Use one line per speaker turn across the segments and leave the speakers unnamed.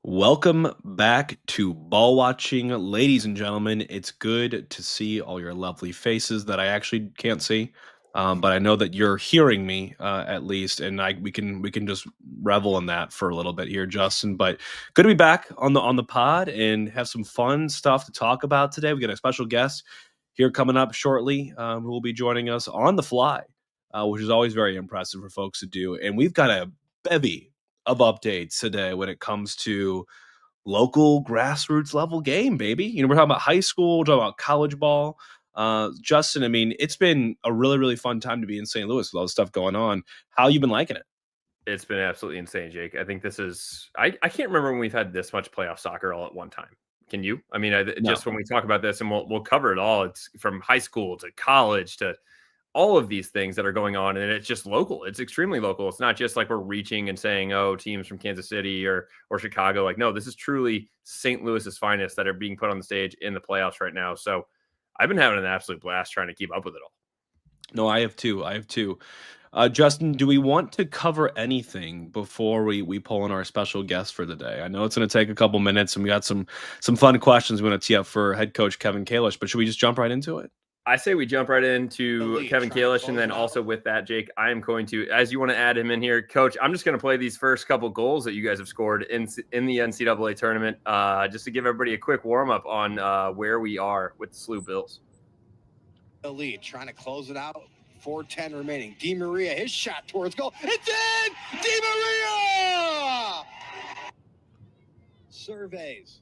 Welcome back to ball watching, ladies and gentlemen. It's good to see all your lovely faces that I actually can't see, but I know that you're hearing me at least, and we can just revel in that for a little bit here, Justin. But good to be back on the pod and have some fun stuff to talk about today. We got a special guest here coming up shortly, who will be joining us on the fly, which is always very impressive for folks to do. And we've got a bevy of updates today when it comes to local grassroots level game, baby. We're talking about high school, we're talking about college ball. Justin, I mean, it's been a really, really fun time to be in St. Louis with all the stuff going on. How you been liking it?
It's been absolutely insane, Jake. I think this is I can't remember when we've had this much playoff soccer all at one time. Can you? I mean,
No.
just when we talk about this, and we'll cover it all. It's from high school to college to all of these things that are going on, and it's just local. It's extremely local. It's not just like we're reaching and saying, "Oh, teams from Kansas City or Chicago." Like, no, this is truly St. Louis's finest that are being put on the stage in the playoffs right now. So, I've been having an absolute blast trying to keep up with it all.
No, I have two. I have two. Justin, do we want to cover anything before we pull in our special guest for the day? I know it's going to take a couple minutes, and we got some fun questions we want to tee up for head coach Kevin Kalish. But should we just jump right into it?
I say we jump right into Kevin Kalish, and then also with that, Jake, I am going to, as you want to add him in here, Coach, I'm just going to play these first couple goals that you guys have scored in the NCAA tournament, just to give everybody a quick warm up on where we are with the SLU Bills.
The lead, trying to close it out. 4:10 remaining. Di Maria, his shot towards goal. It's in! Di Maria! Surveys.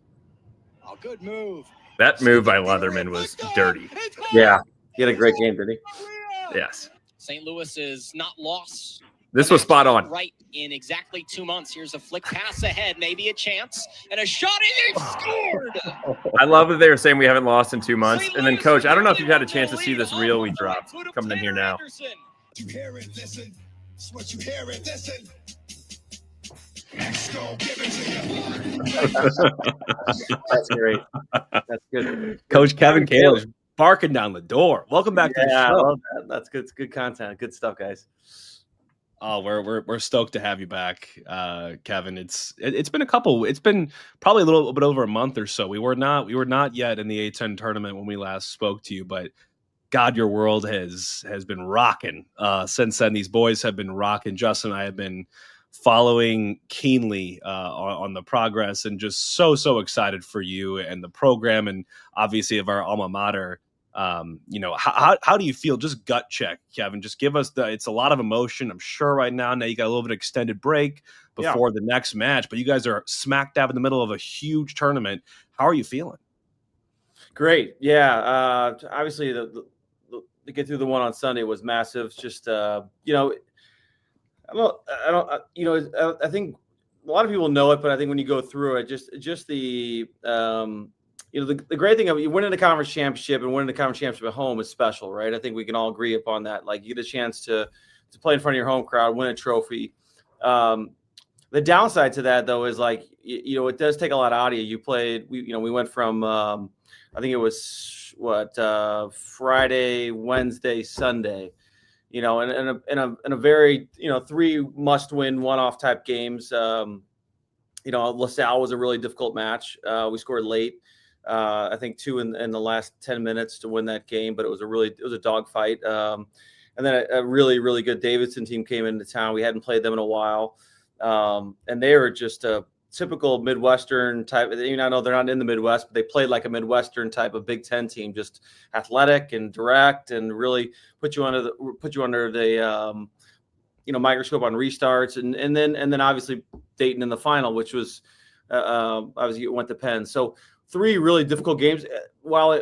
Oh, good move.
That move by Leatherman was dirty.
Yeah, he had a great game, didn't he?
Yes.
St. Louis is not lost.
This was spot on.
Right in exactly 2 months. Here's a flick pass ahead, maybe a chance, and a shot. He scored.
I love that they were saying we haven't lost in 2 months. And then, Coach, I don't know if you've had a chance to see this reel we dropped coming in here now.
You hear it, listen. It's what you hear it, listen.
That's great. That's good.
Coach Kevin Kalish barking down the door. Welcome back to the show.
I love that. That's good. It's good content. Good stuff, guys.
Oh, we're stoked to have you back, Kevin. It's been a couple. It's been probably a little bit over a month or so. We were not yet in the A10 tournament when we last spoke to you, but God, your world has been rocking since then. These boys have been rocking. Justin and I have been following keenly on the progress, and just so excited for you and the program, and obviously of our alma mater. How do you feel? Just gut check, Kevin. Just give us it's a lot of emotion, I'm sure, right now. Now you got a little bit of extended break before the next match, but you guys are smack dab in the middle of a huge tournament. How are you feeling?
Great. Yeah. Obviously, to get through the one on Sunday was massive. Just I think a lot of people know it, but I think when you go through it, just the the great thing of you winning the conference championship and winning the conference championship at home is special, right? I think we can all agree upon that. Like, you get a chance to play in front of your home crowd, win a trophy. The downside to that, though, is like, it does take a lot out of you. We went from I think it was Friday, Wednesday, Sunday, in a very, 3 must-win one-off type games. LaSalle was a really difficult match. We scored late. I think 2 in the last 10 minutes to win that game, but it was a dogfight. And then a really, really good Davidson team came into town. We hadn't played them in a while. And they were just a typical Midwestern type. I know they're not in the Midwest, but they played like a Midwestern type of Big Ten team, just athletic and direct, and really put you under the microscope on restarts, and then obviously Dayton in the final, which was obviously it went to Penn. So 3 really difficult games. While I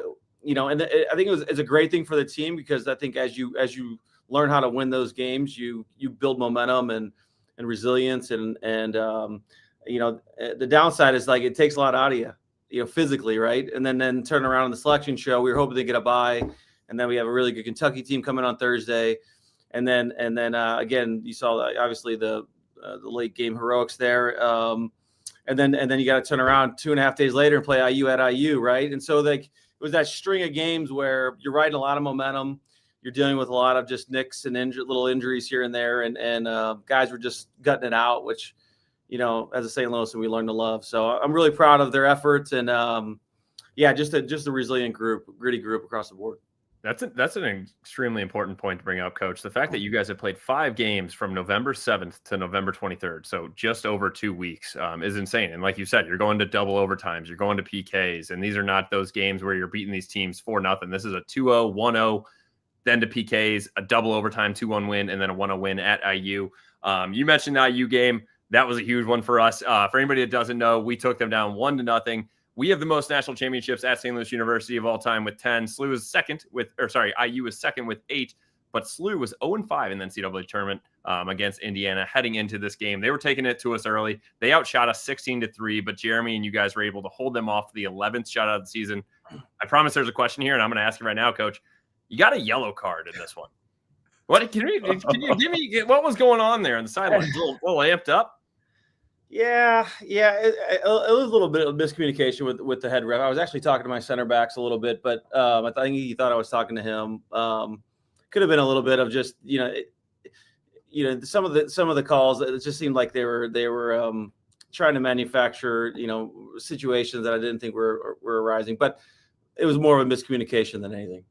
think it's a great thing for the team, because I think as you learn how to win those games, you build momentum and resilience, and the downside is, like, it takes a lot out of you, physically, right? And then turn around in the selection show. We were hoping to get a bye, and then we have a really good Kentucky team coming on Thursday, and then again, you saw obviously the late game heroics there. And then you got to turn around 2.5 days later and play IU at IU, right? And so, like, it was that string of games where you're riding a lot of momentum, you're dealing with a lot of just nicks and little injuries here and there, and guys were just gutting it out, which as a St. Louis, and we learned to love. So I'm really proud of their efforts, and just a resilient group, gritty group across the board.
That's an extremely important point to bring up, Coach. The fact that you guys have played 5 games from November 7th to November 23rd, so just over 2 weeks, is insane. And like you said, you're going to double overtimes, you're going to PKs, and these are not those games where you're beating these teams 4-0. This is a 2-0, 1-0, then to PKs, a double overtime 2-1 win, and then a 1-0 win at IU. You mentioned the IU game. That was a huge one for us. For anybody that doesn't know, we took them down 1-0. We have the most national championships at St. Louis University of all time with 10. IU is second with 8, but SLU was 0-5 in the NCAA tournament against Indiana heading into this game. They were taking it to us early. They outshot us 16-3, but Jeremy and you guys were able to hold them off the 11th shutout of the season. I promise there's a question here, and I'm going to ask you right now, Coach. You got a yellow card in this one. What can you give me? What was going on there on the sideline? A little amped up.
Yeah. It was a little bit of miscommunication with the head ref. I was actually talking to my center backs a little bit, but I think he thought I was talking to him. Could have been a little bit of just some of the calls. It just seemed like they were trying to manufacture situations that I didn't think were arising, but it was more of a miscommunication than anything.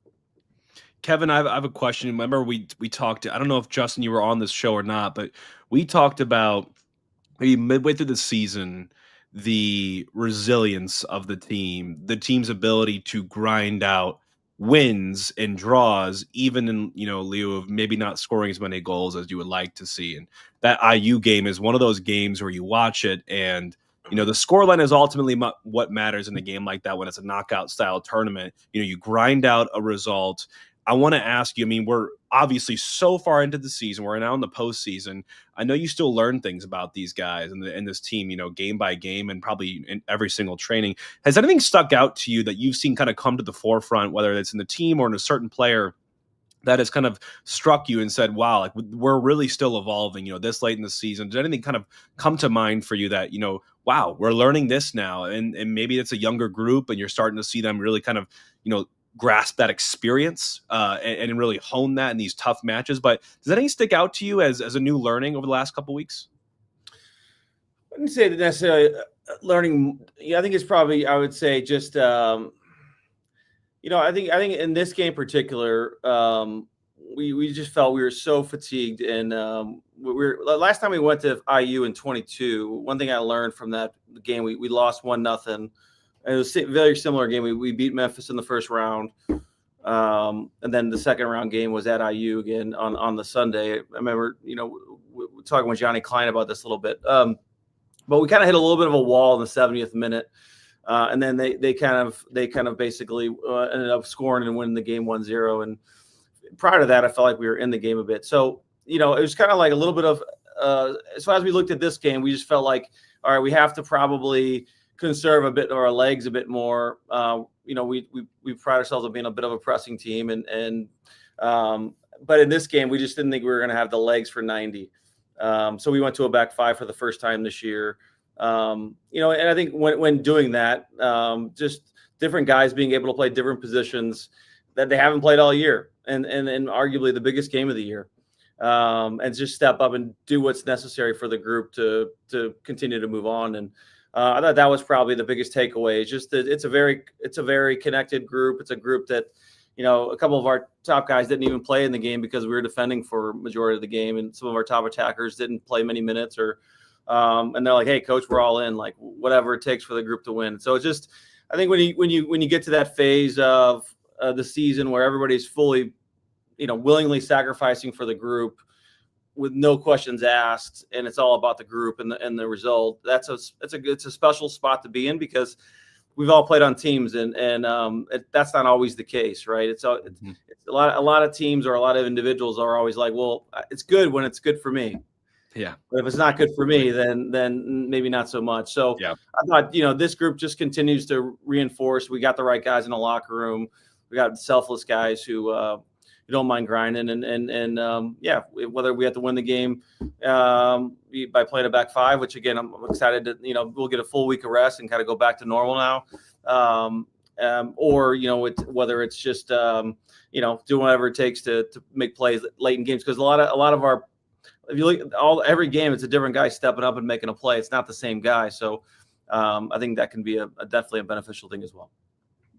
Kevin, I have a question. Remember, we talked. I don't know if Justin, you were on this show or not, but we talked about maybe midway through the season the resilience of the team's ability to grind out wins and draws, even in lieu of maybe not scoring as many goals as you would like to see. And that IU game is one of those games where you watch it and the scoreline is ultimately what matters in a game like that when it's a knockout style tournament. You grind out a result. I want to ask you, we're obviously so far into the season. We're now in the postseason. I know you still learn things about these guys and this team, game by game and probably in every single training. Has anything stuck out to you that you've seen kind of come to the forefront, whether it's in the team or in a certain player, that has kind of struck you and said, wow, like we're really still evolving, this late in the season? Did anything kind of come to mind for you that, wow, we're learning this now? And maybe it's a younger group and you're starting to see them really kind of, grasp that experience and really hone that in these tough matches. But does anything stick out to you as a new learning over the last couple of weeks?
I wouldn't say that necessarily learning. I think it's probably, I would say just, I think in this game in particular, we just felt we were so fatigued. And last time we went to IU in 22, one thing I learned from that game, we lost 1-0. It was a very similar game. We beat Memphis in the first round. And then the second round game was at IU again on the Sunday. I remember, we're talking with Johnny Klein about this a little bit. But we kind of hit a little bit of a wall in the 70th minute. And then they kind of basically ended up scoring and winning the game 1-0. And prior to that, I felt like we were in the game a bit. So, it was kind of like a little bit of as far as we looked at this game, we just felt like, all right, we have to probably conserve a bit of our legs a bit more. We pride ourselves on being a bit of a pressing team, but in this game we just didn't think we were going to have the legs for 90. So we went to a back 5 for the first time this year. And I think when doing that, just different guys being able to play different positions that they haven't played all year, and arguably the biggest game of the year, and just step up and do what's necessary for the group to continue to move on. And I thought that was probably the biggest takeaway. It's just that it's a very connected group. It's a group that, a couple of our top guys didn't even play in the game because we were defending for majority of the game, and some of our top attackers didn't play many minutes, and they're like, "Hey, coach, we're all in. Like whatever it takes for the group to win." So it's just, I think when you get to that phase of the season where everybody's fully, willingly sacrificing for the group, with no questions asked, and it's all about the group and the result. It's a special spot to be in because we've all played on teams, and that's not always the case, right? It's a lot of teams or a lot of individuals are always like, well, it's good when it's good for me.
Yeah.
But if it's not good for me, then maybe not so much. So yeah. I thought, this group just continues to reinforce. We got the right guys in the locker room. We got selfless guys who don't mind grinding, and whether we have to win the game by playing a back 5, which again I'm excited to, we'll get a full week of rest and kind of go back to normal now, or whether it's just doing whatever it takes to make plays late in games, because a lot of our if you look at every game, it's a different guy stepping up and making a play. It's not the same guy. So I think that can be definitely a beneficial thing as well.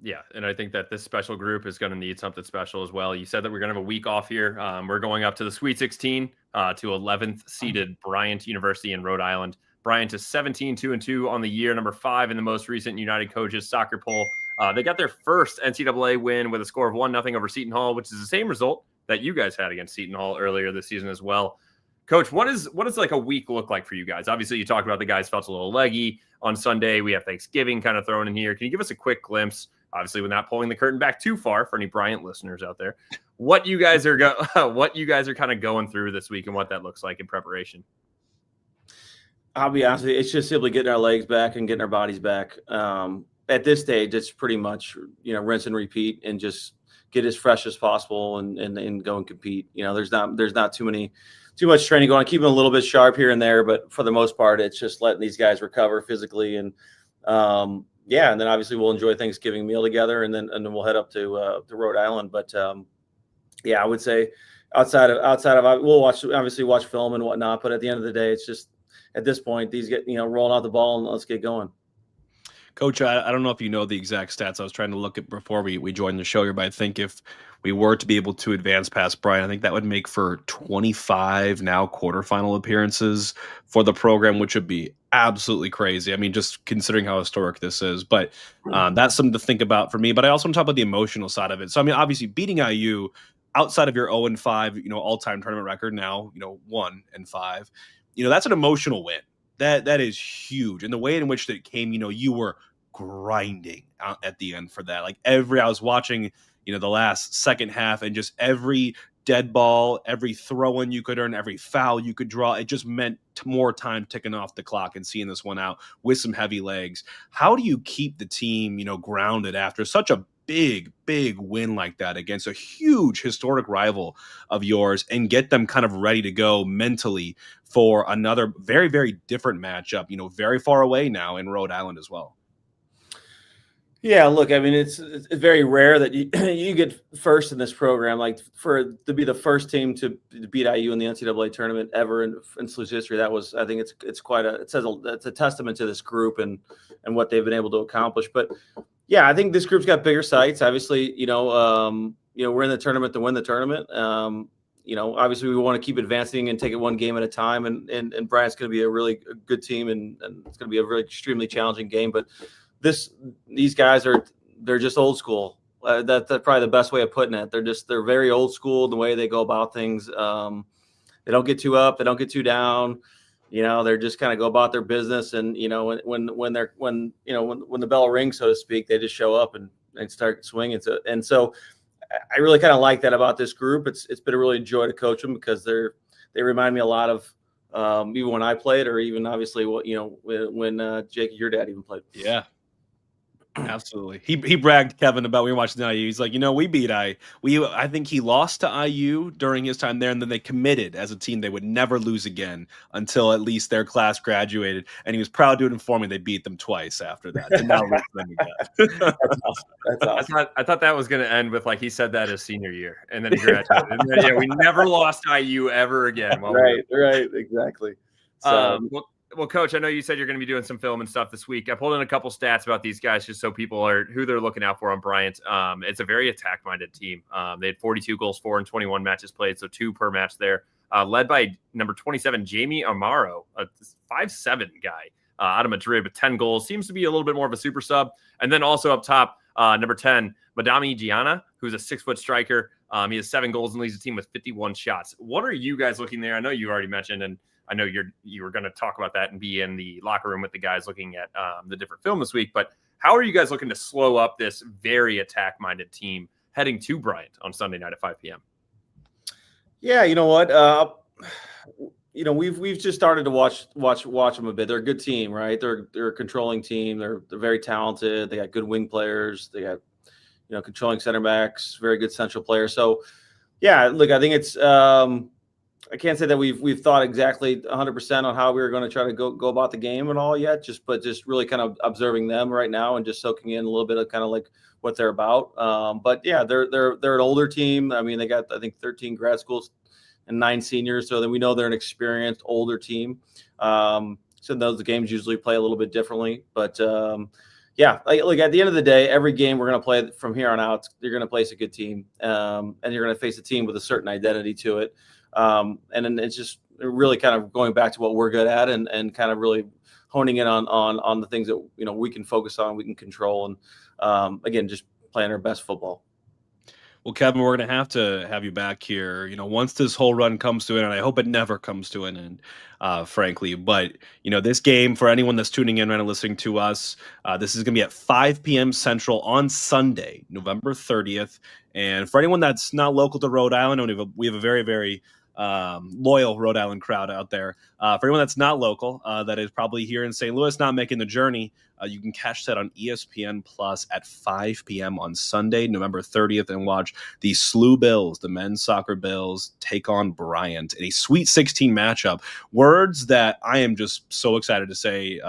Yeah, and I think that this special group is going to need something special as well. You said that we're going to have a week off here. We're going up to the Sweet 16 to 11th seeded Bryant University in Rhode Island. Bryant is 17-2-2 on the year, number 5 in the most recent United Coaches soccer poll. They got their first NCAA win with a score of 1-0 over Seton Hall, which is the same result that you guys had against Seton Hall earlier this season as well. Coach, what does like a week look like for you guys? Obviously, you talked about the guys felt a little leggy on Sunday. We have Thanksgiving kind of thrown in here. Can you give us a quick glimpse? Obviously, without pulling the curtain back too far for any Bryant listeners out there, what you guys are kind of going through this week and what that looks like in preparation.
I'll be honest with you, it's just simply getting our legs back and getting our bodies back. At this stage, it's pretty much, rinse and repeat and just get as fresh as possible and go and compete. There's not too much training going on, keeping a little bit sharp here and there, but for the most part, it's just letting these guys recover physically and and then obviously we'll enjoy Thanksgiving meal together, and then we'll head up to Rhode Island. But I would say outside of we'll obviously watch film and whatnot. But at the end of the day, it's just at this point these get rolling out the ball and let's get going.
Coach, I don't know if you know the exact stats. I was trying to look at before we joined the show here, but I think if we were to be able to advance past Bryant, I think that would make for 25 now quarterfinal appearances for the program, which would be absolutely crazy. I mean, just considering how historic this is. But that's something to think about for me. But I also want to talk about the emotional side of it. So, I mean, obviously beating IU outside of your 0-5, all-time tournament record now, 1-5, that's an emotional win. That is huge. And the way in which that came, you were grinding out at the end for that. Like I was watching, the last second half, and just every dead ball, every throw in you could earn, every foul you could draw, it just meant more time ticking off the clock and seeing this one out with some heavy legs. How do you keep the team, grounded after such a big win like that against a huge historic rival of yours and get them kind of ready to go mentally for another very, very different matchup, very far away now in Rhode Island as well?
Yeah, look, I mean, it's very rare that you get first in this program, like to be the first team to beat IU in the NCAA tournament ever in SLU's history. That was, I think it's a testament to this group and what they've been able to accomplish. But yeah, I think this group's got bigger sights. Obviously, we're in the tournament to win the tournament. Obviously we want to keep advancing and take it one game at a time. And Bryant's going to be a really good team, and it's going to be a really extremely challenging game. But these guys they're just old school. That's probably the best way of putting it. They're very old school in the way they go about things. They don't get too up, they don't get too down. They're just kind of go about their business. And when the bell rings, so to speak, they just show up and start swinging. And so I really kind of like that about this group. It's been a really joy to coach them because they remind me a lot of even when I played, or even obviously when Jake, your dad, even played.
Yeah. Absolutely. He bragged, Kevin, about we were watching the IU. He's like, we beat I think he lost to IU during his time there, and then they committed as a team they would never lose again until at least their class graduated. And he was proud to inform me they beat them twice after that. And now lose them again.
That's awesome.
I thought that was going to end with like he said that his senior year, and then he graduated. And then, we never lost IU ever again.
Right, exactly. So,
Well, Coach, I know you said you're going to be doing some film and stuff this week. I pulled in a couple stats about these guys just so people are who they're looking out for on Bryant. It's a very attack-minded team. They had 42 goals for in 21 matches played, so 2 per match there. Led by number 27, Jamie Amaro, a 5'7" guy out of Madrid with 10 goals. Seems to be a little bit more of a super sub. And then also up top, number 10, Madami Gianna, who's a 6-foot striker. He has 7 goals and leads the team with 51 shots. What are you guys looking there? I know you already mentioned, and I know you were going to talk about that and be in the locker room with the guys looking at the different film this week, but how are you guys looking to slow up this very attack-minded team heading to Bryant on Sunday night at 5 p.m.?
Yeah, you know what? We've just started to watch them a bit. They're a good team, right? They're a controlling team. They're very talented. They got good wing players. They got controlling center backs, very good central players. So yeah, look, I think it's I can't say that we've thought exactly 100% on how we were going to try to go about the game and all yet, but just really kind of observing them right now and just soaking in a little bit of kind of like what they're about. But yeah, they're an older team. I mean, they got, I think, 13 grad school and 9 seniors. So then we know they're an experienced, older team. So those games usually play a little bit differently. But yeah, like at the end of the day, every game we're going to play from here on out, you're going to face a good team, and you're going to face a team with a certain identity to it. And then it's just really kind of going back to what we're good at, and kind of really honing in on the things that we can focus on, we can control, and again, just playing our best football.
Well, Kevin, we're going to have you back here, once this whole run comes to an end. I hope it never comes to an end, frankly. But, this game, for anyone that's tuning in and listening to us, this is going to be at 5 p.m. Central on Sunday, November 30th. And for anyone that's not local to Rhode Island, we have a very, very loyal Rhode Island crowd out there. For anyone that's not local, that is probably here in St. Louis, not making the journey, you can catch that on ESPN Plus at 5 p.m. on Sunday, November 30th, and watch the SLU Bills, the men's soccer Bills, take on Bryant in a Sweet 16 matchup. Words that I am just so excited to say,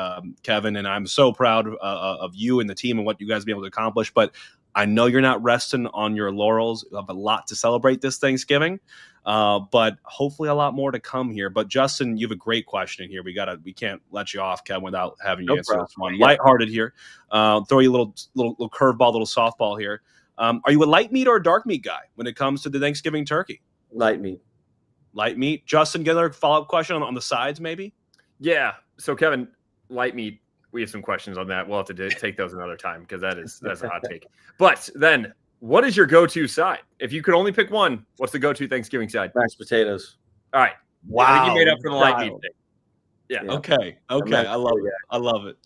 Kevin, and I'm so proud of you and the team and what you guys have been able to accomplish. But I know you're not resting on your laurels. You have a lot to celebrate this Thanksgiving, but hopefully a lot more to come here. But Justin, you have a great question here. We can't let you off, Kevin, without having you answer this one. Lighthearted here. Throw you a little curveball, little softball here. Are you a light meat or a dark meat guy when it comes to the Thanksgiving turkey?
Light meat.
Light meat. Justin, get another follow-up question on the sides, maybe?
Yeah. So Kevin, light meat. We have some questions on that. We'll have to take those another time because that's a hot take. But then, what is your go-to side? If you could only pick one, what's the go-to Thanksgiving side?
Mashed potatoes.
All right.
Wow.
I think you made up for the light meat thing. Yeah.
Okay. I love it.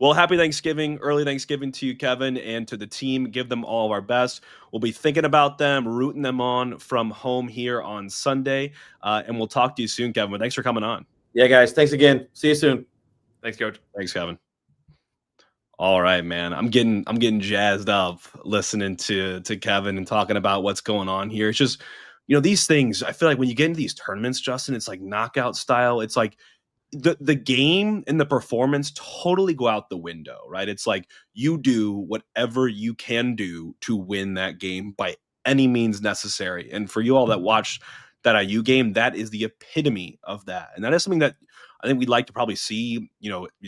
Well, happy Thanksgiving, early Thanksgiving to you, Kevin, and to the team. Give them all of our best. We'll be thinking about them, rooting them on from home here on Sunday. And we'll talk to you soon, Kevin. But thanks for coming on.
Yeah, guys. Thanks again. See you soon.
Thanks, Coach.
Thanks, Kevin. All right, man. I'm getting jazzed up listening to Kevin and talking about what's going on here. It's just, these things, I feel like when you get into these tournaments, Justin, it's like knockout style. It's like the game and the performance totally go out the window, right? It's like you do whatever you can do to win that game by any means necessary. And for you all that watch that IU game, that is the epitome of that. And that is something that I think we'd like to probably see,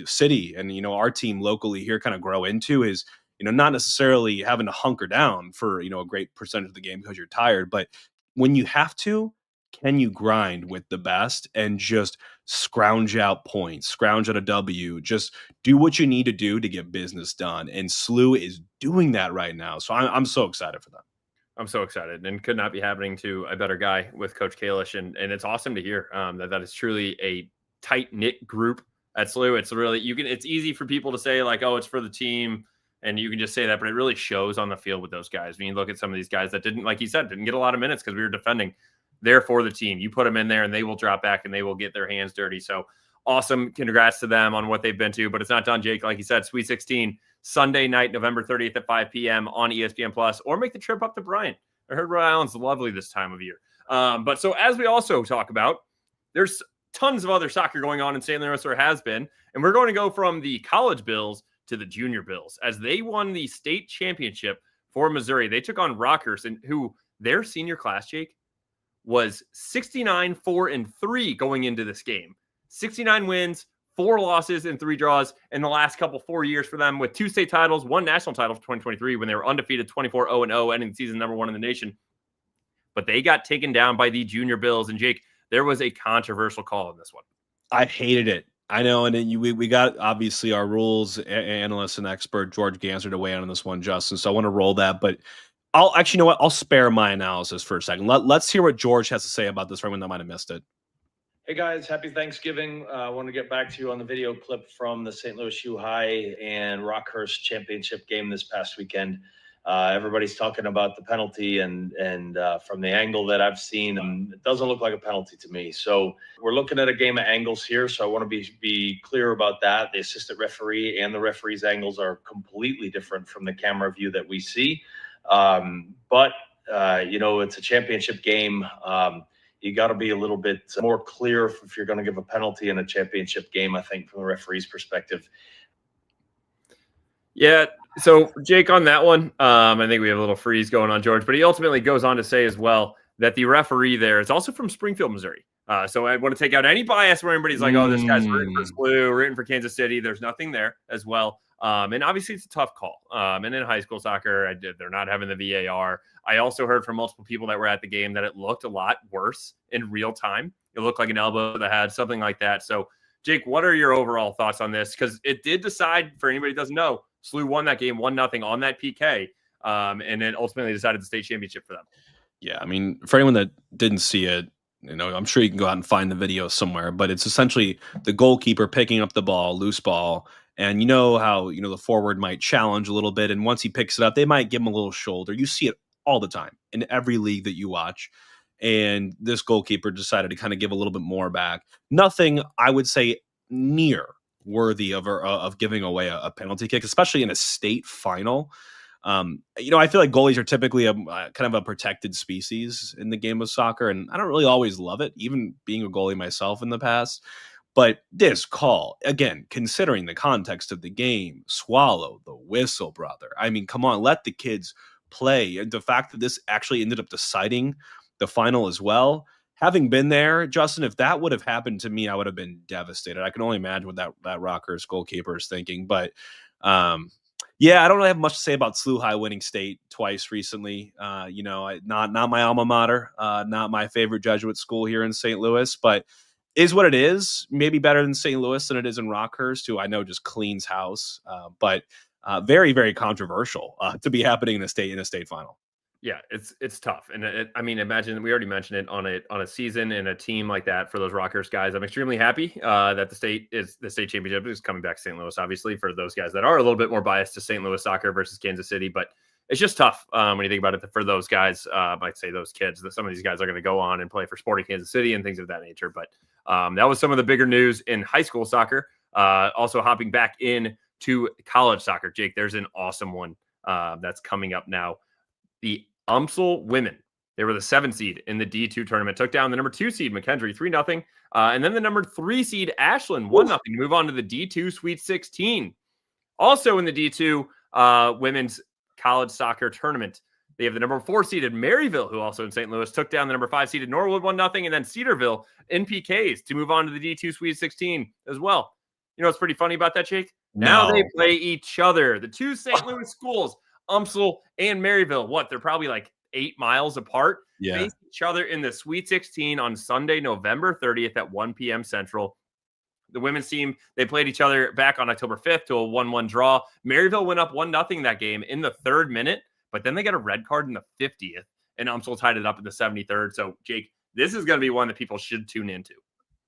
City and, our team locally here kind of grow into is, not necessarily having to hunker down for, a great percentage of the game because you're tired. But when you have to, can you grind with the best and just scrounge out points, scrounge out a W, just do what you need to do to get business done. And SLU is doing that right now. So I'm so excited for them.
I'm so excited, and could not be happening to a better guy with Coach Kalish. And it's awesome to hear that is truly a tight-knit group at SLU. It's really, it's easy for people to say like, oh, it's for the team, and you can just say that, but it really shows on the field with those guys. When you look at some of these guys that didn't, like he said, didn't get a lot of minutes because we were defending. They're for the team. You put them in there and they will drop back and they will get their hands dirty. So awesome. Congrats to them on what they've been to, but it's not done, Jake. Like you said, Sweet 16, Sunday night, November 30th at 5 p.m. on ESPN Plus, or make the trip up to Bryant. I heard Rhode Island's lovely this time of year. But so as we also talk about, there's tons of other soccer going on in St. Louis, or has been, and we're going to go from the college Bills to the junior Bills as they won the state championship for Missouri. They took on Rockhurst, and who their senior class, Jake, was 69-4-3 going into this game. 69 wins, 4 losses, and 3 draws in the last 4 years for them, with 2 state titles, 1 national title for 2023 when they were undefeated 24-0-0, ending the season number 1 in the nation. But they got taken down by the junior Bills, and Jake, there was a controversial call in this one.
I hated it. I know, and then we got obviously our rules analyst and expert George Ganser to weigh in on this one, Justin. So I want to roll that, but I'll actually, you know what? I'll spare my analysis for a second. Let's hear what George has to say about this for anyone that might have missed it.
Hey guys, happy Thanksgiving. I want to get back to you on the video clip from the St. Louis U High and Rockhurst championship game this past weekend. Everybody's talking about the penalty, and from the angle that I've seen, it doesn't look like a penalty to me. So we're looking at a game of angles here, so I want to be clear about that. The assistant referee and the referee's angles are completely different from the camera view that we see. But it's a championship game. You got to be a little bit more clear if you're going to give a penalty in a championship game, I think, from the referee's perspective.
Yeah. So Jake, on that one, I think we have a little freeze going on, George, but he ultimately goes on to say as well that the referee there is also from Springfield, Missouri. So I want to take out any bias where anybody's like, oh, this guy's rooting for SLU, rooting for Kansas City. There's nothing there as well. And obviously it's a tough call. And in high school soccer, they're not having the VAR. I also heard from multiple people that were at the game that it looked a lot worse in real time. It looked like an elbow that had something like that. So Jake, what are your overall thoughts on this? Because it did decide, for anybody who doesn't know, SLU won that game 1-0 on that PK. And then ultimately decided the state championship for them.
Yeah, I mean, for anyone that didn't see it, I'm sure you can go out and find the video somewhere, but it's essentially the goalkeeper picking up the ball, loose ball, and you know how, the forward might challenge a little bit, and once he picks it up, they might give him a little shoulder. You see it all the time in every league that you watch. And this goalkeeper decided to kind of give a little bit more back. Nothing, I would say, near worthy of giving away a penalty kick, especially in a state final. I feel like goalies are typically a kind of a protected species in the game of soccer, and I don't really always love it, even being a goalie myself in the past. But this call, again, considering the context of the game, swallow the whistle, brother. I mean, come on, let the kids play. And the fact that this actually ended up deciding the final as well, having been there, Justin, if that would have happened to me, I would have been devastated. I can only imagine what that Rockhurst goalkeeper is thinking. But yeah, I don't really have much to say about SLU High winning state twice recently. Not my alma mater, not my favorite Jesuit school here in St. Louis, but is what it is. Maybe better than St. Louis than it is in Rockhurst, who I know just cleans house. But very, very controversial to be happening in a state final.
Yeah, it's tough, and imagine we already mentioned it on a season and a team like that for those Rockhurst guys. I'm extremely happy that the state championship is coming back to St. Louis. Obviously, for those guys that are a little bit more biased to St. Louis soccer versus Kansas City, but it's just tough when you think about it for those guys. I'd say those kids that some of these guys are going to go on and play for Sporting Kansas City and things of that nature. But that was some of the bigger news in high school soccer. Also hopping back in to college soccer, Jake. There's an awesome one that's coming up now. The UMSL women, they were the 7th seed in the D2 tournament, took down the number 2 seed McKendree 3-0, and then the number 3 seed Ashland 1-0 to move on to the D2 Sweet 16. Also in the D2 women's college soccer tournament, they have the number 4 seeded Maryville, who also in St. Louis took down the number 5 seeded Norwood 1-0, and then Cedarville in PKs to move on to the D2 Sweet 16 as well. You know what's pretty funny about that, Jake? Now they play each other. The two St. Louis schools, UMSL and Maryville, they're probably like 8 miles apart.
Yeah.
Face each other in the Sweet 16 on Sunday, November 30th at 1 p.m. Central. The women's team, they played each other back on October 5th to a 1-1 draw. Maryville went up 1-0 that game in the 3rd minute, but then they got a red card in the 50th, and UMSL tied it up in the 73rd. So, Jake, this is going to be one that people should tune into.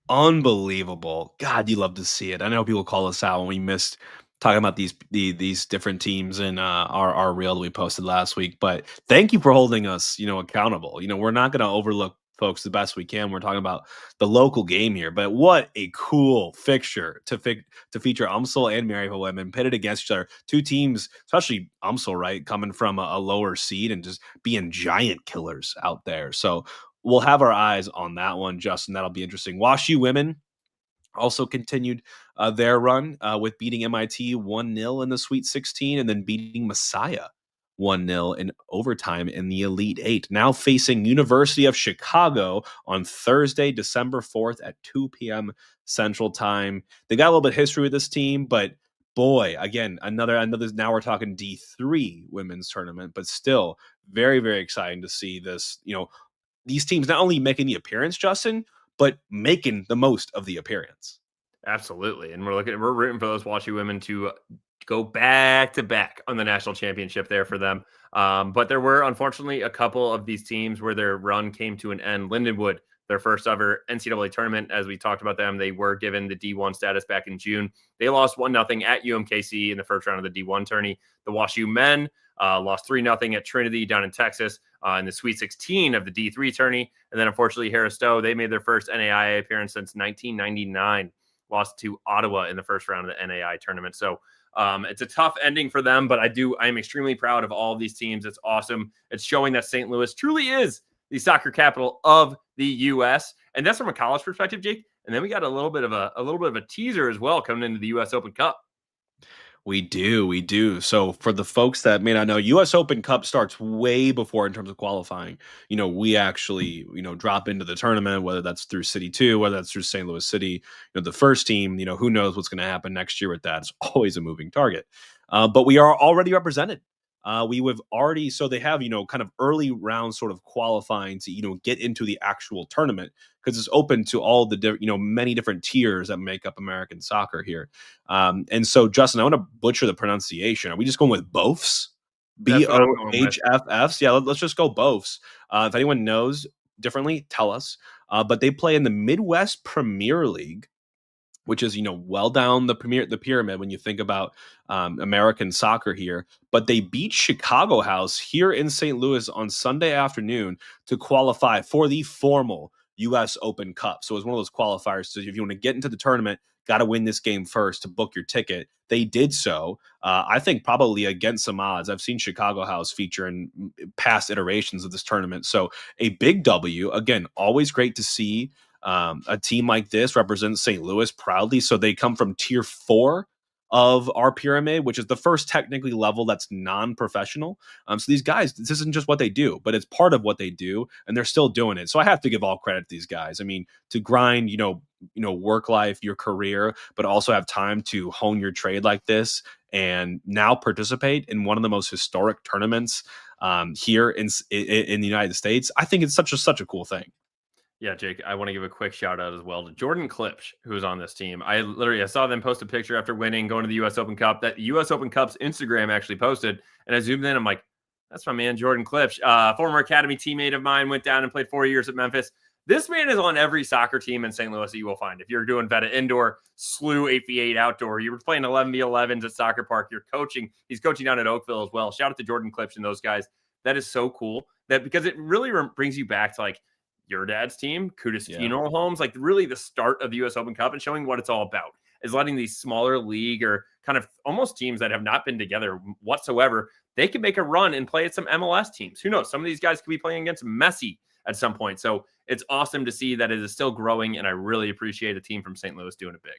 Unbelievable. God, you love to see it. I know people call us out when we missed talking about these different teams in our reel that we posted last week. But thank you for holding us, accountable. We're not going to overlook folks the best we can. We're talking about the local game here, but what a cool fixture to feature UMSL and Maryville women pitted against each other. Two teams, especially UMSL, right, coming from a lower seed and just being giant killers out there. So we'll have our eyes on that one, Justin. That'll be interesting. WashU women also continued their run with beating MIT 1-0 in the Sweet 16 and then beating Messiah 1-0 in overtime in the Elite Eight. Now facing University of Chicago on Thursday, December 4th at 2 p.m. Central Time. They got a little bit of history with this team, but boy, again, another. Now we're talking D3 women's tournament, but still very, very exciting to see this. These teams not only making the appearance, Justin, but making the most of the appearance.
Absolutely. And we're rooting for those WashU women to go back to back on the national championship there for them. But there were, unfortunately, a couple of these teams where their run came to an end. Lindenwood, their first ever NCAA tournament, as we talked about them, they were given the D1 status back in June. They lost 1-0 at UMKC in the first round of the D1 tourney. The WashU men lost 3-0 at Trinity down in Texas in the Sweet 16 of the D3 tourney. And then, unfortunately, Harris Stowe, they made their first NAIA appearance since 1999, lost to Ottawa in the first round of the NAIA tournament. So it's a tough ending for them, but I'm extremely proud of all of these teams. It's awesome. It's showing that St. Louis truly is the soccer capital of the U.S. And that's from a college perspective, Jake. And then we got a little bit of a teaser as well coming into the U.S. Open Cup.
We do, we do. So for the folks that may not know, US Open Cup starts way before in terms of qualifying. We actually, drop into the tournament, whether that's through City 2, whether that's through St. Louis City, the first team, who knows what's going to happen next year with that. It's always a moving target. But we are already represented. We have already, so they have, kind of early round sort of qualifying to, get into the actual tournament because it's open to all the, many different tiers that make up American soccer here. And so, Justin, I want to butcher the pronunciation. Are we just going with BOFs?
That's what I'm going with.
BOHFFs? Yeah, let's just go BOFs. If anyone knows differently, tell us. But they play in the Midwest Premier League, which is well down the pyramid when you think about American soccer here. But they beat Chicago House here in St. Louis on Sunday afternoon to qualify for the formal U.S. Open Cup. So it's one of those qualifiers. So if you want to get into the tournament, got to win this game first to book your ticket. They did so. I think probably against some odds. I've seen Chicago House feature in past iterations of this tournament. So a big W. Again, always great to see a team like this represents St. Louis proudly. So they come from tier 4 of our pyramid, which is the first technically level that's non-professional. So these guys, this isn't just what they do, but it's part of what they do, and they're still doing it. So I have to give all credit to these guys. I mean, to grind, work life, your career, but also have time to hone your trade like this, and now participate in one of the most historic tournaments here in the United States. I think it's such a cool thing.
Yeah, Jake, I want to give a quick shout out as well to Jordan Klipsch, who's on this team. I saw them post a picture after winning, going to the U.S. Open Cup. That U.S. Open Cup's Instagram actually posted, and I zoomed in. I'm like, that's my man, Jordan Klipsch, former academy teammate of mine, went down and played 4 years at Memphis. This man is on every soccer team in St. Louis that you will find. If you're doing Veta Indoor, SLU 8v8 Outdoor, you were playing 11v11s at Soccer Park, you're coaching. He's coaching down at Oakville as well. Shout out to Jordan Klipsch and those guys. That is so cool because it really brings you back to your dad's team, Kudus Funeral Homes, really the start of the U.S. Open Cup and showing what it's all about is letting these smaller league or kind of almost teams that have not been together whatsoever, they can make a run and play at some MLS teams. Who knows? Some of these guys could be playing against Messi at some point. So it's awesome to see that it is still growing, and I really appreciate a team from St. Louis doing it big.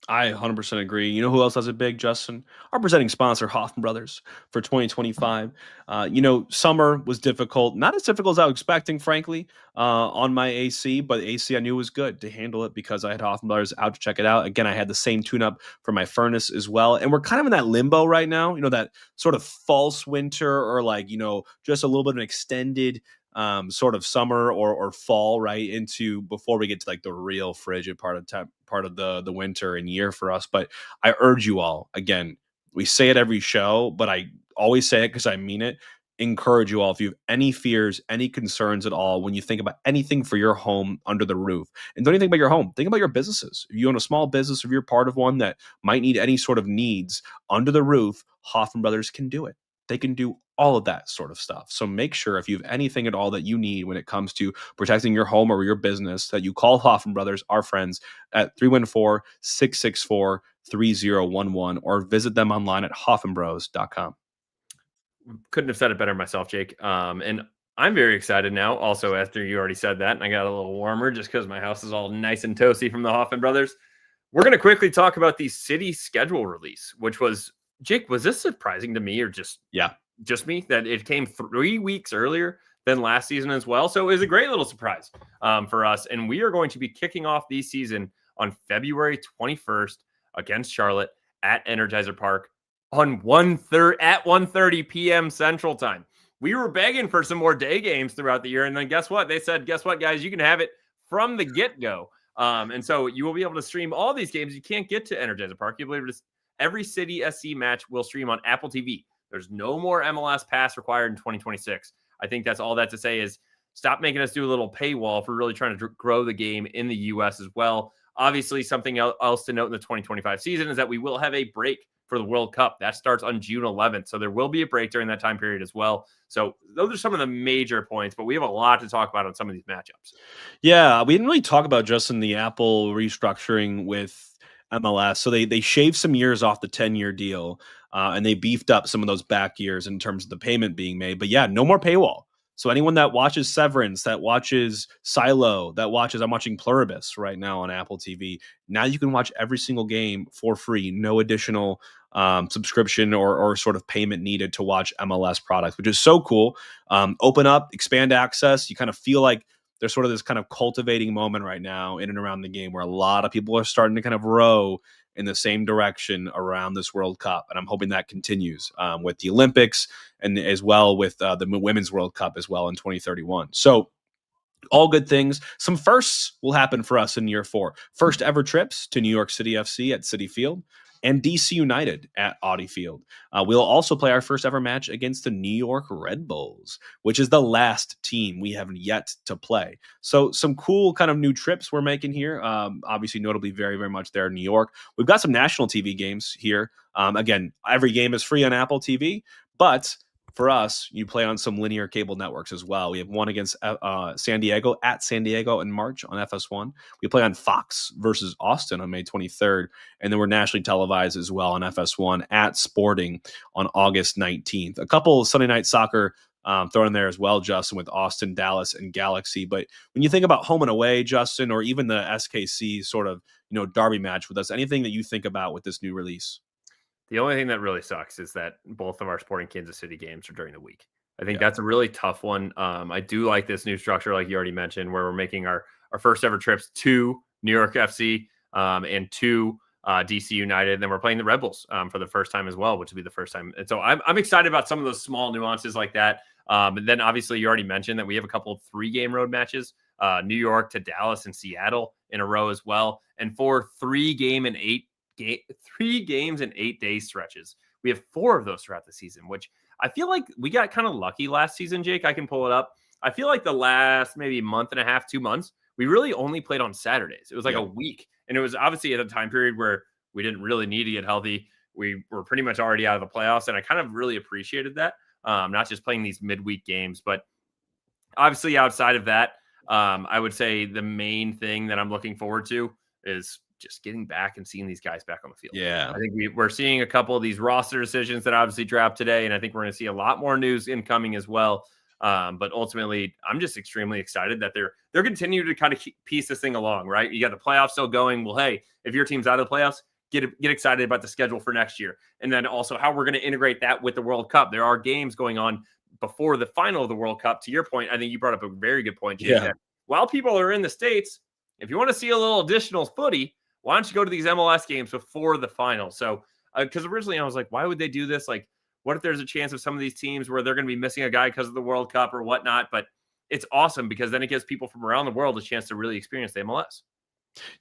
I 100% agree. You know who else has it big, Justin? Our presenting sponsor, Hoffman Brothers, for 2025. Summer was difficult. Not as difficult as I was expecting, frankly, on my AC, but AC I knew was good to handle it because I had Hoffman Brothers out to check it out. Again, I had the same tune-up for my furnace as well. And we're kind of in that limbo right now, that sort of false winter or just a little bit of an extended sort of summer or fall right into before we get to the real frigid part of the winter and year for us. But I urge you all, again, we say it every show, but I always say it because I mean it. Encourage you all, if you have any fears, any concerns at all, when you think about anything for your home under the roof, and don't even think about your home, think about your businesses. If you own a small business, if you're part of one that might need any sort of needs under the roof, Hoffman Brothers can do it. They can do all of that sort of stuff. So make sure if you have anything at all that you need when it comes to protecting your home or your business, that you call Hoffman Brothers, our friends, at 314-664-3011 or visit them online at hoffmanbros.com.
Couldn't have said it better myself, Jake. And I'm very excited now. Also, after you already said that, and I got a little warmer just because my house is all nice and toasty from the Hoffman Brothers. We're going to quickly talk about the city schedule release, which was, Jake, was this surprising to me or just me that it came 3 weeks earlier than last season as well? So it was a great little surprise for us. And we are going to be kicking off the season on February 21st against Charlotte at Energizer Park on 1:30 p.m. Central Time. We were begging for some more day games throughout the year. And then guess what? They said, guess what, guys? You can have it from the get-go. And so you will be able to stream all these games. You can't get to Energizer Park. You'll be able to, every City SC match will stream on Apple TV. There's no more MLS pass required in 2026. I think that's all that to say is stop making us do a little paywall if we're really trying to grow the game in the U.S. as well. Obviously, something else to note in the 2025 season is that we will have a break for the World Cup. That starts on June 11th. So there will be a break during that time period as well. So those are some of the major points, but we have a lot to talk about on some of these matchups.
Yeah, we didn't really talk about just in the Apple restructuring with MLS. So they shaved some years off the 10-year deal and they beefed up some of those back years in terms of the payment being made. But yeah, no more paywall. So anyone that watches Severance, that watches Silo, that watches, I'm watching Pluribus right now on Apple TV. Now you can watch every single game for free, no additional subscription or sort of payment needed to watch MLS products, which is so cool. Open up, expand access. You kind of feel like there's sort of this kind of cultivating moment right now in and around the game where a lot of people are starting to kind of row in the same direction around this World Cup. And I'm hoping that continues with the Olympics and as well with the Women's World Cup as well in 2031. So all good things. Some firsts will happen for us in year 4. First ever trips to New York City FC at Citi Field and DC United at Audi Field. We'll also play our first ever match against the New York Red Bulls, which is the last team we have yet to play. So some cool kind of new trips we're making here. Obviously, notably very, very much there in New York. We've got some national TV games here. Again, every game is free on Apple TV, but for us, you play on some linear cable networks as well. We have one against San Diego at San Diego in March on FS1. We play on Fox versus Austin on May 23rd. And then we're nationally televised as well on FS1 at Sporting on August 19th. A couple of Sunday night soccer thrown in there as well, Justin, with Austin, Dallas, and Galaxy. But when you think about home and away, Justin, or even the SKC sort of, derby match with us, anything that you think about with this new release?
The only thing that really sucks is that both of our Sporting Kansas City games are during the week. I think that's a really tough one. I do like this new structure, like you already mentioned, where we're making our first ever trips to New York FC and to DC United. And then we're playing the Red Bulls for the first time as well, which will be the first time. And so I'm excited about some of those small nuances like that. And then obviously you already mentioned that we have a couple of 3-game road matches, New York to Dallas and Seattle in a row as well. And for 3 games and 8-day stretches. We have 4 of those throughout the season, which I feel like we got kind of lucky last season, Jake. I can pull it up. I feel like the last maybe month and a half, 2 months, we really only played on Saturdays. It was like a week. And it was obviously at a time period where we didn't really need to get healthy. We were pretty much already out of the playoffs. And I kind of really appreciated that. Not just playing these midweek games, but obviously outside of that, I would say the main thing that I'm looking forward to is just getting back and seeing these guys back on the field.
Yeah.
I think we're seeing a couple of these roster decisions that obviously dropped today. And I think we're going to see a lot more news incoming as well. But ultimately, I'm just extremely excited that they're continuing to kind of piece this thing along, right? You got the playoffs still going. Well, hey, if your team's out of the playoffs, get excited about the schedule for next year. And then also how we're going to integrate that with the World Cup. There are games going on before the final of the World Cup. To your point, I think you brought up a very good point, Jake, that while people are in the States, if you want to see a little additional footy, why don't you go to these MLS games before the final? So, because originally I was like, why would they do this? Like, what if there's a chance of some of these teams where they're going to be missing a guy because of the World Cup or whatnot? But it's awesome because then it gives people from around the world a chance to really experience the MLS.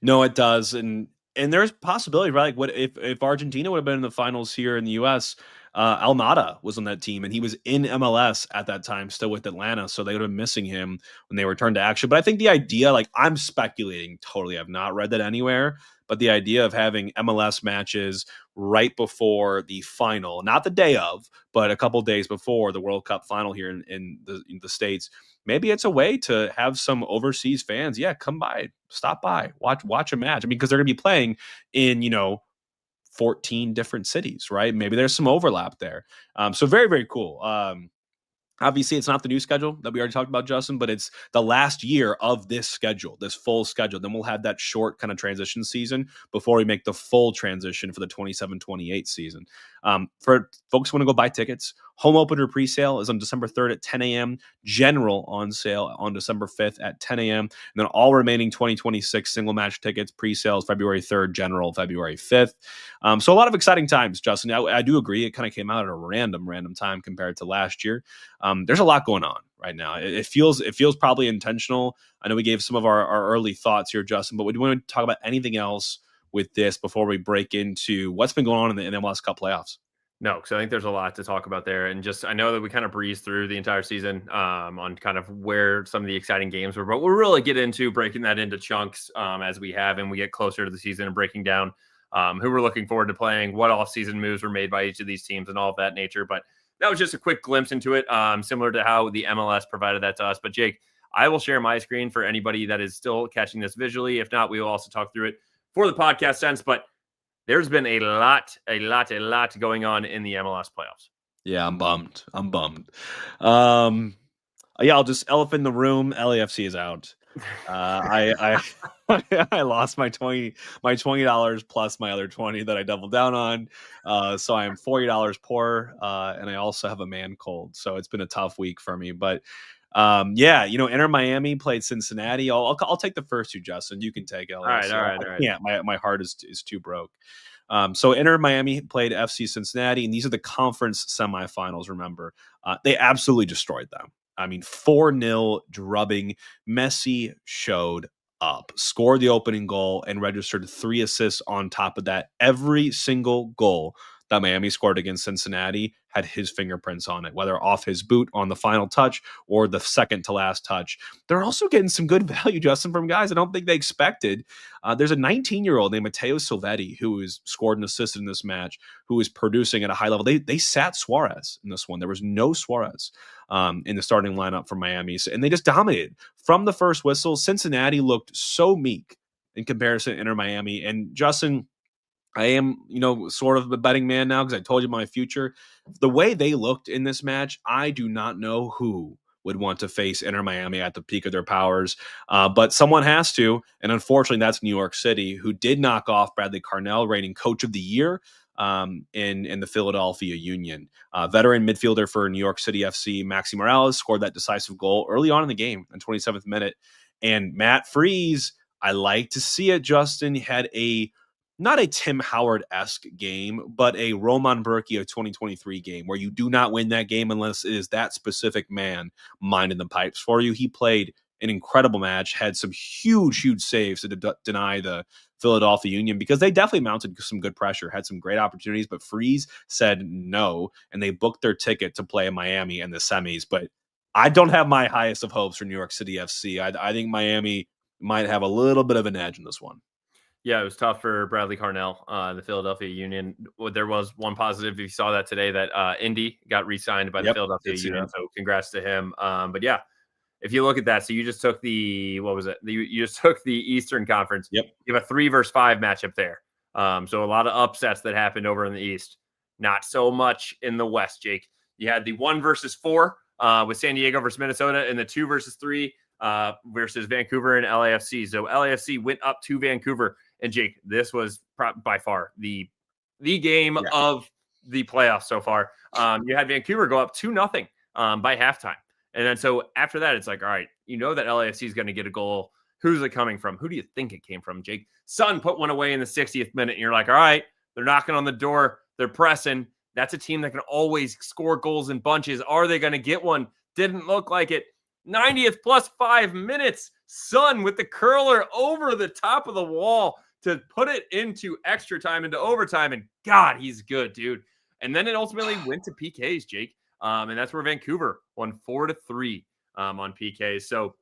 No, it does. And there's possibility, right? Like, what if Argentina would have been in the finals here in the US? Almada was on that team, and he was in MLS at that time, still with Atlanta. So they would have been missing him when they returned to action. But I think the idea, like, I'm speculating totally. I've not read that anywhere. But the idea of having MLS matches right before the final, not the day of, but a couple days before the World Cup final here in the States, maybe it's a way to have some overseas fans. Yeah, come by, stop by, watch a match. I mean, because they're going to be playing in, 14 different cities, right? Maybe there's some overlap there. So very, very cool. Obviously, it's not the new schedule that we already talked about, Justin, but it's the last year of this schedule, this full schedule. Then we'll have that short kind of transition season before we make the full transition for the 27-28 season. For folks who want to go buy tickets, home opener presale is on December 3rd at 10 a.m. General on sale on December 5th at 10 a.m. And then all remaining 2026 single match tickets presales February 3rd, General February 5th. So a lot of exciting times, Justin. I do agree. It kind of came out at a random time compared to last year. There's a lot going on right now. It feels probably intentional. I know we gave some of our early thoughts here, Justin, but we want to talk about anything else with this before we break into what's been going on in the MLS Cup playoffs.
No, because I think there's a lot to talk about there. And just, I know that we kind of breezed through the entire season on kind of where some of the exciting games were, but we'll really get into breaking that into chunks as we have, and we get closer to the season and breaking down who we're looking forward to playing, what off-season moves were made by each of these teams and all of that nature. But that was just a quick glimpse into it, similar to how the MLS provided that to us. But Jake, I will share my screen for anybody that is still catching this visually. If not, we will also talk through it for the podcast sense. But there's been a lot going on in the MLS playoffs.
Yeah, I'm bummed. Yeah, I'll just elephant in the room. LAFC is out. I lost my $20 plus my other 20 that I doubled down on. So I am $40 poor, and I also have a man cold. So it's been a tough week for me. But yeah, Inter Miami played Cincinnati. I'll take the first two, Justin. You can take LAFC.
All right.
I can't. My heart is too broke. So Inter Miami played FC Cincinnati, and these are the conference semifinals. Remember, they absolutely destroyed them. I mean, 4-0 drubbing. Messi showed up, scored the opening goal, and registered 3 assists on top of that. Every single goal that Miami scored against Cincinnati had his fingerprints on it, whether off his boot on the final touch or the second to last touch. They're also getting some good value, Justin, from guys I don't think they expected. There's a 19-year-old named Matteo Silvetti who has scored an assist in this match, who is producing at a high level. They sat Suarez in this one. There was no Suarez in the starting lineup for Miami, and they just dominated from the first whistle. Cincinnati looked so meek in comparison to Inter Miami. And Justin, I am, sort of a betting man now because I told you my future. The way they looked in this match, I do not know who would want to face Inter Miami at the peak of their powers. But someone has to. And unfortunately, that's New York City, who did knock off Bradley Carnell, reigning coach of the year in the Philadelphia Union. Veteran midfielder for New York City FC, Maxi Morales, scored that decisive goal early on in the game in 27th minute. And Matt Freese, I like to see it, Justin, had not a Tim Howard-esque game, but a Roman Burki of 2023 game where you do not win that game unless it is that specific man minding the pipes for you. He played an incredible match, had some huge saves to deny the Philadelphia Union because they definitely mounted some good pressure, had some great opportunities, but Freeze said no, and they booked their ticket to play Miami in the semis. But I don't have my highest of hopes for New York City FC. I think Miami might have a little bit of an edge in this one.
Yeah, it was tough for Bradley Carnell, the Philadelphia Union. There was one positive, if you saw that today, that Indy got re-signed by the Philadelphia Union. So congrats to him. But yeah, if you look at that, so you just took you just took the Eastern Conference.
Yep.
You have a 3 versus 5 matchup there. So a lot of upsets that happened over in the East. Not so much in the West, Jake. You had the 1 versus 4 with San Diego versus Minnesota, and the 2 versus 3 versus Vancouver and LAFC. So LAFC went up to Vancouver. And Jake, this was by far the game of the playoffs so far. You had Vancouver go up 2-0 by halftime. And then so after that, it's like, all right, that LAFC is going to get a goal. Who's it coming from? Who do you think it came from, Jake? Sun put one away in the 60th minute. And you're like, all right, they're knocking on the door. They're pressing. That's a team that can always score goals in bunches. Are they going to get one? Didn't look like it. 90th plus 5 minutes. Sun with the curler over the top of the wall to put it into extra time, into overtime. And God, he's good, dude. And then it ultimately went to PKs, Jake. And that's where Vancouver won 4-3 on PKs. So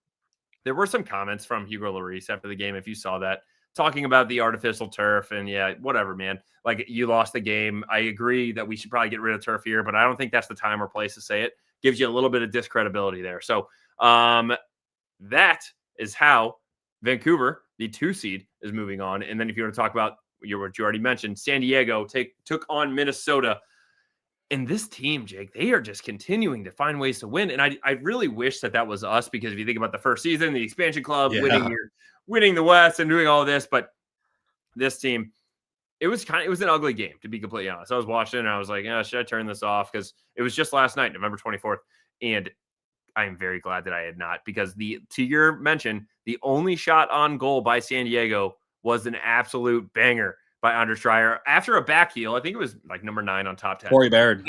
there were some comments from Hugo Lloris after the game, if you saw that, talking about the artificial turf. And yeah, whatever, man. Like, you lost the game. I agree that we should probably get rid of turf here, but I don't think that's the time or place to say it. Gives you a little bit of discredibility there. So that is how Vancouver, the 2 seed, is moving on. And then if you want to talk about what you already mentioned, San Diego took on Minnesota. And this team, Jake, they are just continuing to find ways to win. And I really wish that was us, because if you think about the first season, the expansion club, winning the West and doing all of this, but this team, it was an ugly game, to be completely honest. I was watching and I was like, should I turn this off? Because it was just last night, November 24th. And I'm very glad that I had not, because to your mention, the only shot on goal by San Diego was an absolute banger by Anders Dreyer after a back heel. I think it was like number 9 on top 10.
Corey Baird.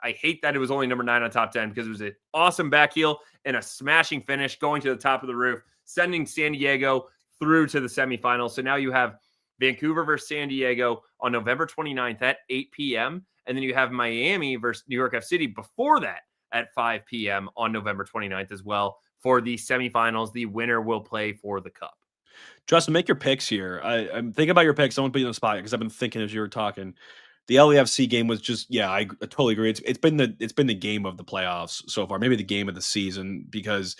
I hate that it was only number 9 on top 10, because it was an awesome back heel and a smashing finish going to the top of the roof, sending San Diego through to the semifinals. So now you have Vancouver versus San Diego on November 29th at 8 p.m. And then you have Miami versus New York City before that at 5 p.m. on November 29th as well for the semifinals. The winner will play for the cup.
Justin, make your picks here. I'm thinking about your picks. I won't put you on the spot because I've been thinking as you were talking. The LAFC game was just, I totally agree. It's been the game of the playoffs so far, maybe the game of the season, because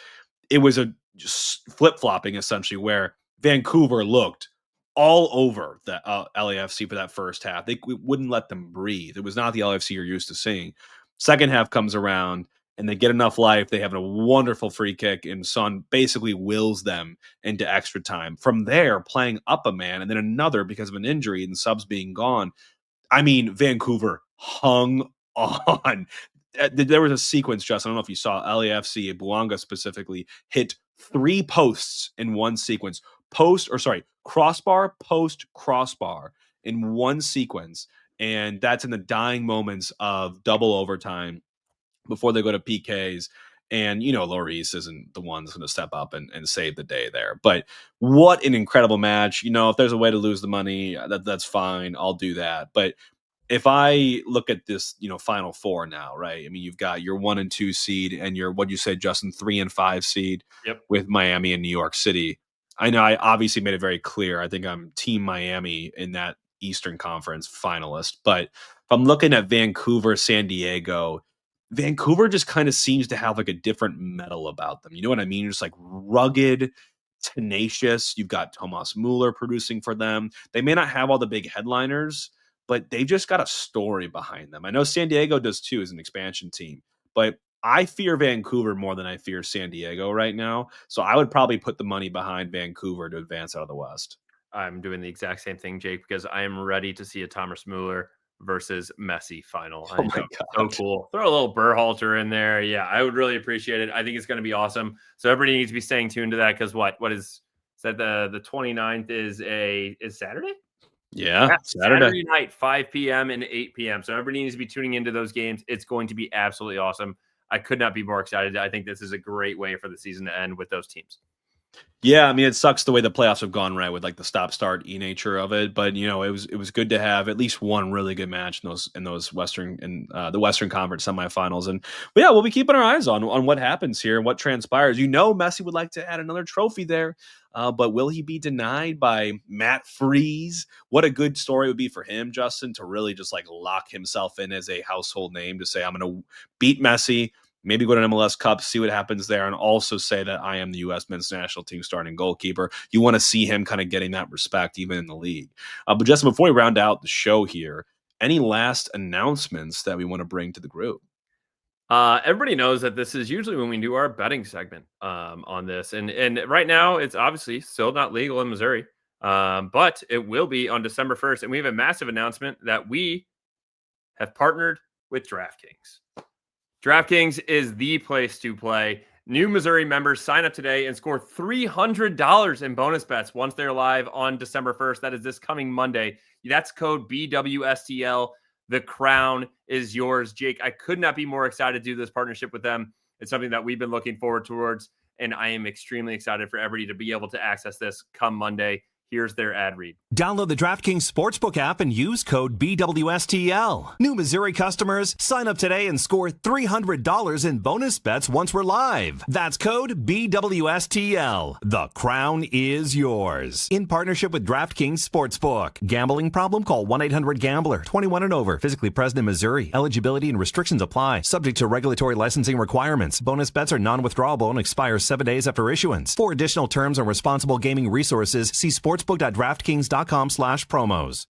it was a just flip-flopping essentially, where Vancouver looked all over the LAFC for that first half. They wouldn't let them breathe. It was not the LAFC you're used to seeing. Second half comes around, and they get enough life. They have a wonderful free kick, and Son basically wills them into extra time. From there, playing up a man and then another because of an injury and subs being gone. I mean, Vancouver hung on. There was a sequence, Justin. I don't know if you saw LAFC, Bouanga specifically, hit 3 posts in one sequence. Crossbar, post, crossbar in one sequence. And that's in the dying moments of double overtime before they go to PKs. And, Lloris isn't the one that's going to step up and save the day there. But what an incredible match. If there's a way to lose the money, that's fine. I'll do that. But if I look at this, Final Four now, right? I mean, you've got your 1 and 2 seed and your, what'd you say, Justin, 3 and 5 seed with Miami and New York City. I know I obviously made it very clear. I think I'm Team Miami in that Eastern Conference finalist. But if I'm looking at Vancouver, San Diego, Vancouver just kind of seems to have like a different metal about them. You know what I mean? Just like rugged, tenacious. You've got Thomas Muller producing for them. They may not have all the big headliners, but they just got a story behind them. I know San Diego does too as an expansion team, but I fear Vancouver more than I fear San Diego right now. So I would probably put the money behind Vancouver to advance out of the West.
I'm doing the exact same thing, Jake, because I am ready to see a Thomas Muller versus Messi final.
Oh my God.
So cool. Throw a little Berhalter in there. Yeah, I would really appreciate it. I think it's going to be awesome. So everybody needs to be staying tuned to that because what is that the 29th is Saturday?
Yeah, Saturday
night, 5 p.m. and 8 p.m. So everybody needs to be tuning into those games. It's going to be absolutely awesome. I could not be more excited. I think this is a great way for the season to end with those teams.
Yeah, I mean, it sucks the way the playoffs have gone, right, with like the stop-start nature of it. But it was good to have at least one really good match in those the Western Conference semifinals. And we'll be keeping our eyes on what happens here and what transpires. Messi would like to add another trophy there, but will he be denied by Matt Freese? What a good story it would be for him, Justin, to really just like lock himself in as a household name to say, I'm going to beat Messi. Maybe go to an MLS Cup, see what happens there, and also say that I am the U.S. men's national team starting goalkeeper. You want to see him kind of getting that respect even in the league. But Justin, before we round out the show here, any last announcements that we want to bring to the group?
Everybody knows that this is usually when we do our betting segment on this. And right now, it's obviously still not legal in Missouri, but it will be on December 1st. And we have a massive announcement that we have partnered with DraftKings. DraftKings is the place to play. New Missouri members sign up today and score $300 in bonus bets once they're live on December 1st. That is this coming Monday. That's code BWSTL. The crown is yours, Jake. I could not be more excited to do this partnership with them. It's something that we've been looking forward towards, and I am extremely excited for everybody to be able to access this come Monday. Here's their ad read.
Download the DraftKings Sportsbook app and use code BWSTL. New Missouri customers, sign up today and score $300 in bonus bets once we're live. That's code BWSTL. The crown is yours. In partnership with DraftKings Sportsbook. Gambling problem? Call 1-800-GAMBLER. 21 and over. Physically present in Missouri. Eligibility and restrictions apply. Subject to regulatory licensing requirements. Bonus bets are non-withdrawable and expire 7 days after issuance. For additional terms and responsible gaming resources, see sportsbook.draftkings.com/promos.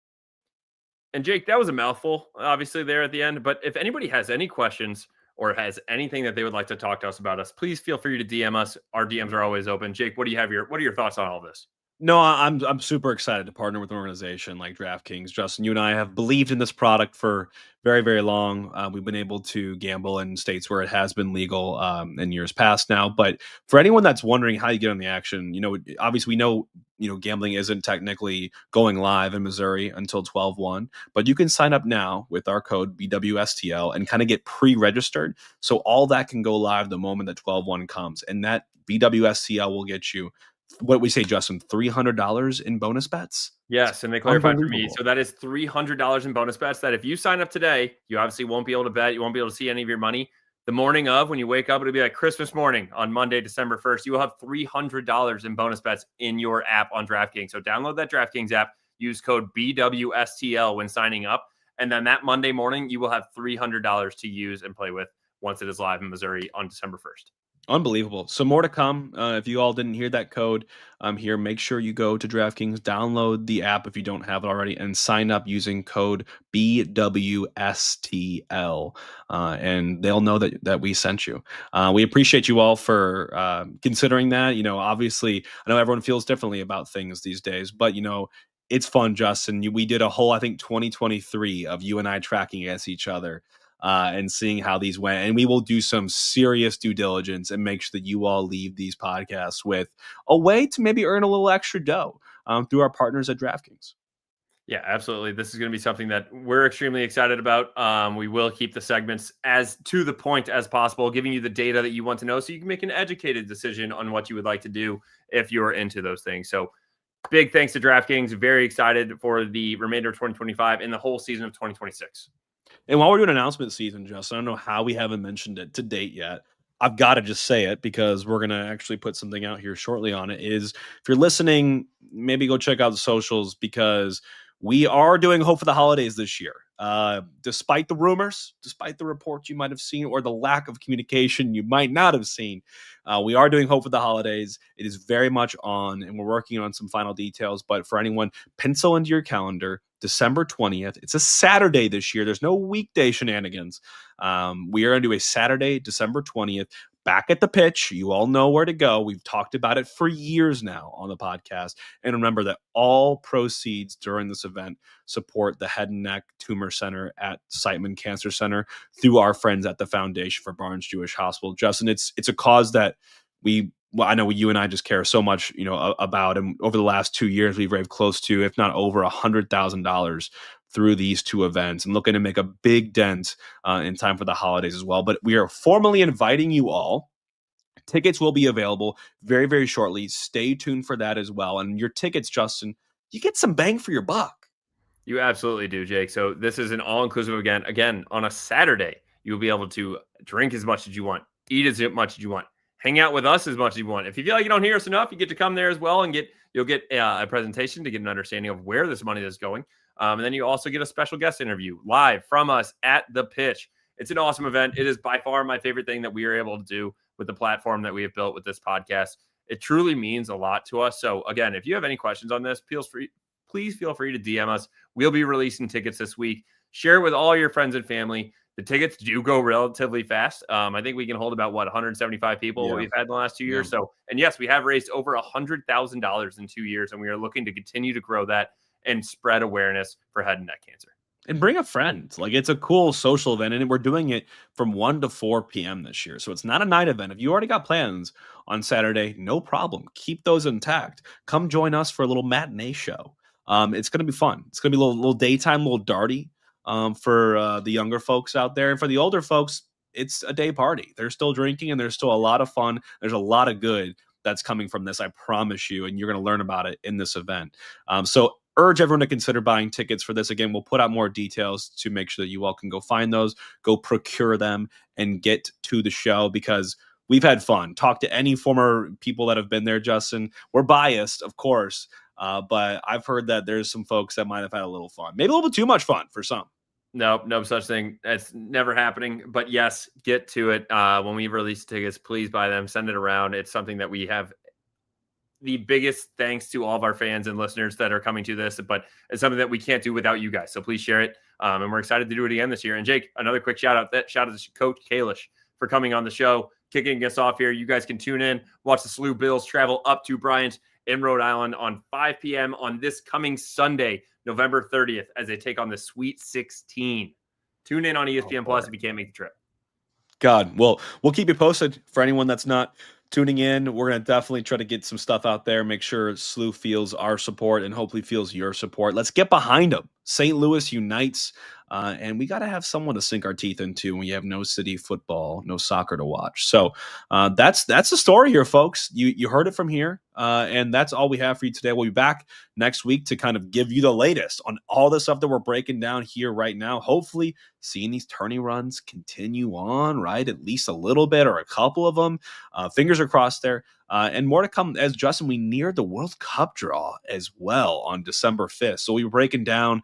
And Jake, that was a mouthful, obviously, there at the end. But if anybody has any questions or has anything that they would like to talk to us about us, please feel free to DM us. Our DMs are always open. Jake, what are your thoughts on all this?
No, I'm super excited to partner with an organization like DraftKings. Justin, you and I have believed in this product for very, very long. We've been able to gamble in states where it has been legal in years past now. But for anyone that's wondering how you get on the action, obviously we know, gambling isn't technically going live in Missouri until 12/1, but you can sign up now with our code BWSTL and kind of get pre-registered. So all that can go live the moment that 12/1 comes. And that BWSTL will get you, what we say, Justin, $300 in bonus bets.
Yes, and they clarified for me. So that is $300 in bonus bets that if you sign up today, you obviously won't be able to bet. You won't be able to see any of your money. The morning of, when you wake up, it'll be like Christmas morning on Monday, December 1st. You will have $300 in bonus bets in your app on DraftKings. So download that DraftKings app. Use code BWSTL when signing up. And then that Monday morning, you will have $300 to use and play with once it is live in Missouri on December 1st.
Unbelievable. So more to come. If you all didn't hear that code here, make sure you go to DraftKings, download the app if you don't have it already, and sign up using code BWSTL. And they'll know that we sent you. We appreciate you all for considering that. Obviously, I know everyone feels differently about things these days, but it's fun, Justin. We did a whole, I think, 2023 of you and I tracking against each other and seeing how these went. And we will do some serious due diligence and make sure that you all leave these podcasts with a way to maybe earn a little extra dough through our partners at DraftKings.
Yeah, absolutely. This is going to be something that we're extremely excited about. We will keep the segments as to the point as possible, giving you the data that you want to know so you can make an educated decision on what you would like to do if you're into those things. So big thanks to DraftKings. Very excited for the remainder of 2025 and the whole season of 2026.
And while we're doing announcement season, Justin, I don't know how we haven't mentioned it to date yet. I've got to just say it because we're going to actually put something out here shortly on it. Is if you're listening, maybe go check out the socials because we are doing Hope for the Holidays this year. Despite the rumors, despite the reports you might have seen, or the lack of communication you might not have seen, we are doing Hope for the Holidays. It is very much on, and we're working on some final details. But for anyone, pencil into your calendar December 20th. It's a Saturday this year. There's no weekday shenanigans. We are going to do a Saturday, December 20th. Back at the pitch. You all know where to go. We've talked about it for years now on the podcast. And remember that all proceeds during this event support the Head and Neck Tumor Center at Siteman Cancer Center through our friends at the Foundation for Barnes Jewish Hospital. Justin, it's a cause that I know you and I just care so much, about. And over the last 2 years, we've raised close to, if not over, $100,000 through these two events, and looking to make a big dent in time for the holidays as well. But we are formally inviting you all. Tickets will be available very, very shortly. Stay tuned for that as well. And your tickets, Justin, you get some bang for your buck.
You absolutely do, Jake. So this is an all-inclusive event. Again, on a Saturday, you'll be able to drink as much as you want, eat as much as you want, hang out with us as much as you want. If you feel like you don't hear us enough, you get to come there as well and you'll get a presentation to get an understanding of where this money is going. And then you also get a special guest interview live from us at the pitch. It's an awesome event. It is by far my favorite thing that we are able to do with the platform that we have built with this podcast. It truly means a lot to us. So again, if you have any questions on this, please feel free to DM us. We'll be releasing tickets this week. Share it with all your friends and family. The tickets do go relatively fast. I think we can hold about 175 people we've had in the last 2 years. So, and yes, we have raised over $100,000 in 2 years, and we are looking to continue to grow that and spread awareness for head and neck cancer.
And bring a friend. Like, it's a cool social event, and we're doing it from 1 to 4 p.m. this year. So it's not a night event. If you already got plans on Saturday, no problem. Keep those intact. Come join us for a little matinee show. It's going to be fun. It's going to be a little daytime, a little darty for the younger folks out there. And for the older folks, it's a day party. They're still drinking, and there's still a lot of fun. There's a lot of good that's coming from this, I promise you, and you're going to learn about it in this event. So urge everyone to consider buying tickets for this. Again, we'll put out more details to make sure that you all can go find those, go procure them, and get to the show because we've had fun. Talk to any former people that have been there, Justin. We're biased, of course, but I've heard that there's some folks that might have had a little fun, maybe a little bit too much fun for some.
No such thing. It's never happening. But yes, get to it. When we release tickets, please buy them, send it around. It's something that we have the biggest thanks to all of our fans and listeners that are coming to this, but it's something that we can't do without you guys. So please share it. And we're excited to do it again this year. And Jake, another quick shout out to Coach Kalish for coming on the show, kicking us off here. You guys can tune in, watch the SLU Bills travel up to Bryant in Rhode Island on 5 p.m. on this coming Sunday, November 30th, as they take on the Sweet 16. Tune in on ESPN Plus if you can't make the trip.
God, well, we'll keep you posted for anyone that's not tuning in. We're going to definitely try to get some stuff out there, make sure SLU feels our support and hopefully feels your support. Let's get behind them. St. Louis unites, and we got to have someone to sink our teeth into when you have no city football, no soccer to watch. So that's the story here, folks. You heard it from here, and that's all we have for you today. We'll be back next week to kind of give you the latest on all the stuff that we're breaking down here right now. Hopefully seeing these tourney runs continue on, right? At least a little bit or a couple of them. Fingers are crossed there. And more to come as, Justin, we near the World Cup draw as well on December 5th. So we're breaking down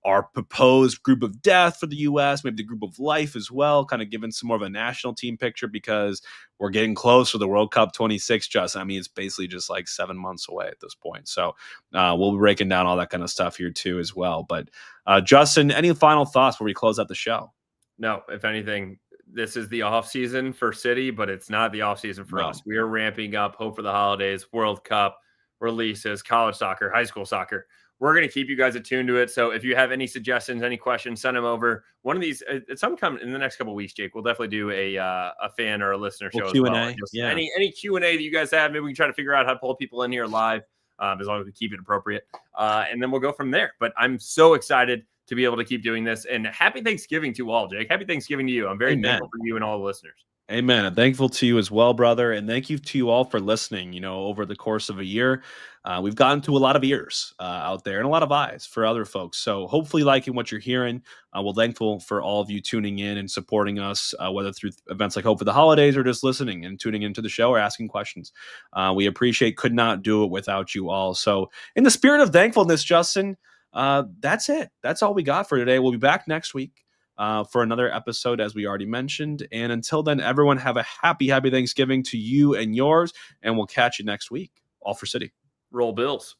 our proposed group of death for the U.S., maybe the group of life as well, kind of giving some more of a national team picture because we're getting close to the World Cup 26, Justin. I mean, it's basically just like 7 months away at this point. So we'll be breaking down all that kind of stuff here too as well. But Justin, any final thoughts before we close out the show?
No, if anything, this is the off season for City, but it's not the off season for us. We are ramping up, hope for the holidays, World Cup releases, college soccer, high school soccer. We're going to keep you guys attuned to it. So if you have any suggestions, any questions, send them over. One of these, at some time in the next couple of weeks, Jake, we'll definitely do a fan or a listener show
Q&A,
as well.
yeah.
Any Q&A that you guys have, maybe we can try to figure out how to pull people in here live, as long as we keep it appropriate. And then we'll go from there. But I'm so excited to be able to keep doing this. And happy Thanksgiving to all, Jake. Happy Thanksgiving to you. I'm very thankful for you and all the listeners.
Amen. And thankful to you as well, brother. And thank you to you all for listening. You know, over the course of a year, we've gotten to a lot of ears out there and a lot of eyes for other folks. So hopefully liking what you're hearing. We're thankful for all of you tuning in and supporting us, whether through events like Hope for the Holidays or just listening and tuning into the show or asking questions. We appreciate, could not do it without you all. So in the spirit of thankfulness, Justin, that's it. That's all we got for today. We'll be back next week for another episode, as we already mentioned. And until then, everyone have a happy Thanksgiving to you and yours. And we'll catch you next week. All for City.
Roll Bills.